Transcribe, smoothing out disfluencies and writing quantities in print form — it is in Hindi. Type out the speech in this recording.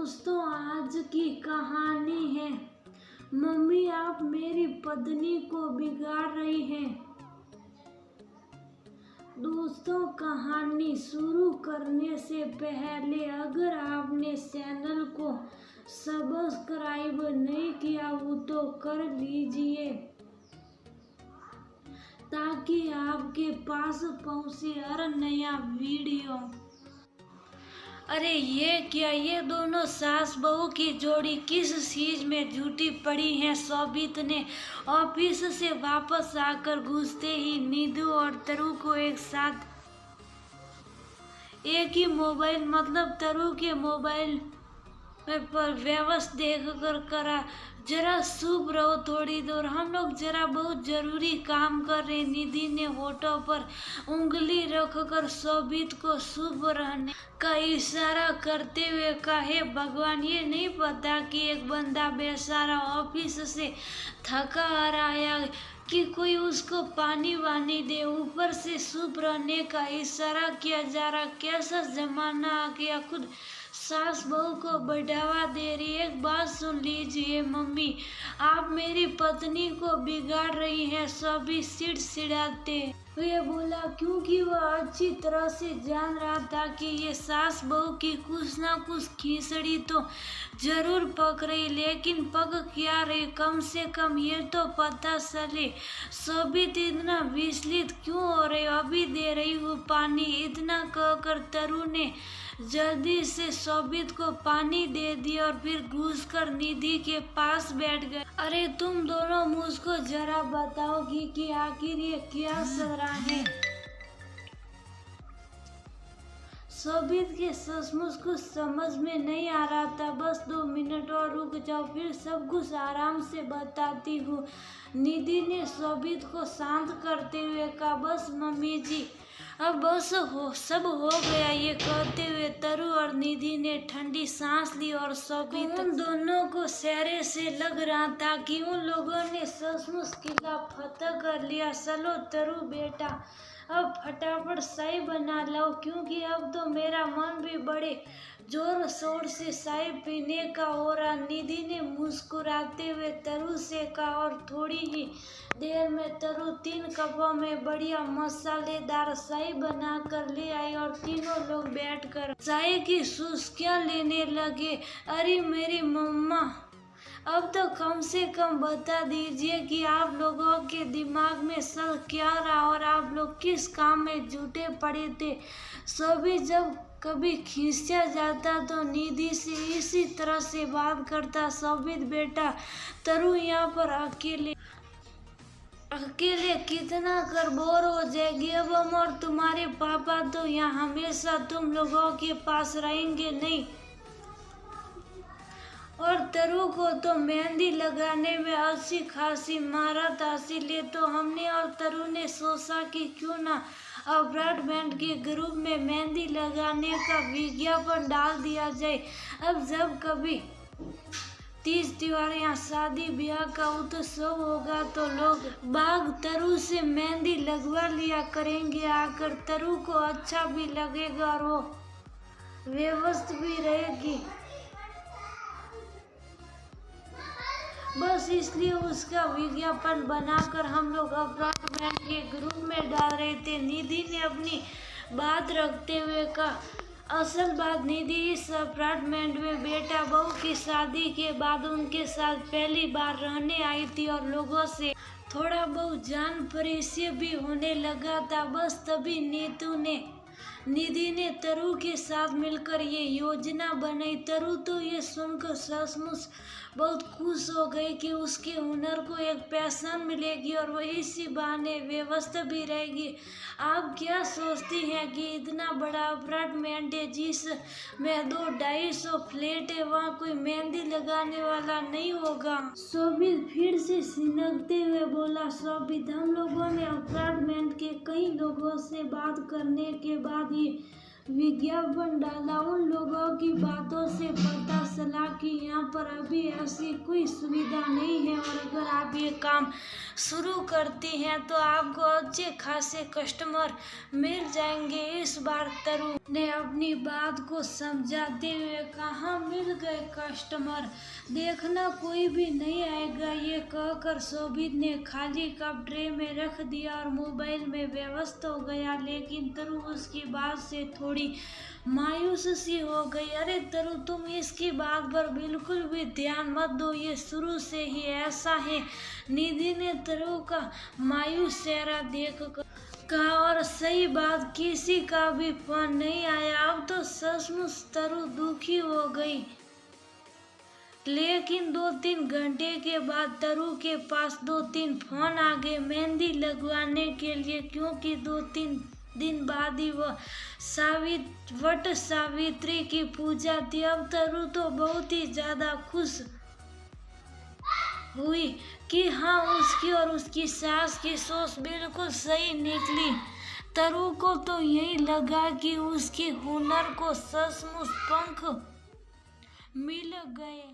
दोस्तों, आज की कहानी है मम्मी आप मेरी पत्नी को बिगाड़ रही हैं। दोस्तों, कहानी शुरू करने से पहले अगर आपने चैनल को सब्सक्राइब नहीं किया हो तो कर लीजिए ताकि आपके पास पहुंचे हर नया वीडियो। अरे ये क्या, ये दोनों सास बहू की जोड़ी किस चीज में झूठी पड़ी है। शोभित ने ऑफिस से वापस आकर घुसते ही नीदू और तरु को एक साथ एक ही मोबाइल मतलब तरु के मोबाइल पर व्यवस्था देखकर करा, जरा चुप रहो थोड़ी देर, हम लोग जरा बहुत जरूरी काम कर रहे। निधि ने होठों पर उंगली रखकर शोभित को चुप रहने का इशारा करते हुए कहा, हे भगवान, ये नहीं पता कि एक बंदा बेचारा ऑफिस से थका आ रहा है कि कोई उसको पानी वानी दे, ऊपर से चुप रहने का इशारा किया जा रहा। कैसा जमाना आ गया, खुद सास बहू को बढ़ावा दे रही। एक बात सुन लीजिए मम्मी, आप मेरी पत्नी को बिगाड़ रही हैं। सभी चिड़चिड़ाते हुए बोला, क्योंकि वह अच्छी तरह से जान रहा था कि ये सास बहू की कुछ ना कुछ खिचड़ी तो जरूर पक रही, लेकिन पक क्या रही, कम से कम ये तो पता चले। सभी इतना विचलित क्यों हो रहे, अभी दे रही हूँ पानी, इतना कहकर तरु ने जल्दी से शोभित को पानी दे दिया और फिर घुसकर निधि के पास बैठ गए। अरे तुम दोनों मुझको जरा बताओगी कि आखिर ये क्या चल रहा है। शोभित के सचमुच कुछ समझ में नहीं आ रहा था। बस 2 मिनट और रुक जाओ, फिर सब कुछ आराम से बताती हूँ। निधि ने शोभित को शांत करते हुए कहा, बस मम्मी जी, अब बस सब हो गया। ये कहते हुए तरु और निधि ने ठंडी सांस ली और शोभित उन दोनों को चेहरे से लग रहा था कि उन लोगों ने सचमुच किला फतह कर लिया। चलो तरु बेटा, अब फटाफट चाय बना लो, क्योंकि अब तो मेरा मन भी बड़े जोर शोर से चाय पीने का हो रहा। निधि ने मुस्कुराते हुए तरु से कहा और थोड़ी ही देर में तरु 3 कपों में बढ़िया मसालेदार चाय बना कर ले आई और तीनों लोग बैठकर चाय की चुस्कियां लेने लगे। अरे मेरी मम्मा, अब तो कम से कम बता दीजिए कि आप लोगों के दिमाग में चल क्या रहा और आप लोग किस काम में जुटे पड़े थे। सभी जब कभी खींचा जाता तो निधि से इसी तरह से बात करता। शोभित बेटा, तरु यहाँ पर अकेले कितना कर बोर हो जाएगी। अब हम और तुम्हारे पापा तो यहाँ हमेशा तुम लोगों के पास रहेंगे नहीं। और तरु को तो मेहंदी लगाने में अच्छी खासी महारत हासिल है, तो हमने और तरु ने सोचा कि क्यों ना अपार्टमेंट के ग्रुप में मेहंदी लगाने का विज्ञापन डाल दिया जाए। अब जब कभी तीज त्योहार या शादी ब्याह का उत्सव होगा तो लोग बाग तरु से मेहंदी लगवा लिया करेंगे आकर। तरु को अच्छा भी लगेगा और वो व्यवस्थित भी रहेगी। बस इसलिए उसका विज्ञापन बनाकर हम लोग अपार्टमेंट के ग्रुप में डाल रहे थे। निधि ने अपनी बात रखते हुए कहा, असल बात निधि इस अपार्टमेंट में बेटा बहू की शादी के बाद उनके साथ पहली बार रहने आई थी और लोगों से थोड़ा बहुत जान परिचय भी होने लगा था। बस तभी निधि ने तरु के साथ मिलकर ये योजना बनाई। तरु तो ये सुनकर सचमुच बहुत खुश हो गई कि उसके हुनर को एक पहचान मिलेगी और वो इसी बहाने व्यवस्था भी रहेगी। आप क्या सोचती हैं कि इतना बड़ा अपार्टमेंट है जिसमें 200-250 फ्लैट है, वहाँ कोई मेहंदी लगाने वाला नहीं होगा। शोभित फिर से सिनकते हुए बोला, शोभित, हम लोगों ने अपार्टमेंट के कई लोगों से बात करने के बाद ये विज्ञापन डाला। उन लोगों की बातों से पता सलाह कि यहाँ पर अभी ऐसी कोई सुविधा नहीं है और अगर आप ये काम शुरू करती हैं तो आपको अच्छे खासे कस्टमर मिल जाएंगे। इस बार तरु ने अपनी बात को समझाते हुए कहा, मिल गए कस्टमर, देखना कोई भी नहीं आएगा। ये कहकर शोभित ने खाली कप ट्रे में रख दिया और मोबाइल में व्यस्त हो गया। लेकिन तरु उसकी बात से थोड़ी मायूस सी हो गई। अरे तरु, तुम इसकी बात पर बिल्कुल भी ध्यान मत दो, ये शुरू से ही ऐसा है। निधि ने तरु का मायूस चेहरा देख कर कहा, और सही बात, किसी का भी फोन नहीं आया। अब तो सचमुच तरु दुखी हो गई। लेकिन 2-3 घंटे के बाद तरु के पास 2-3 फोन आ गए मेहंदी लगवाने के लिए, क्योंकि 2-3 दिन बाद ही वह वट सावित्री की पूजा थी। अब तरु तो बहुत ही ज्यादा खुश हुई कि हाँ, उसकी और उसकी सास की सोच बिल्कुल सही निकली। तरु को तो यही लगा कि उसके हुनर को सचमुच पंख मिल गए।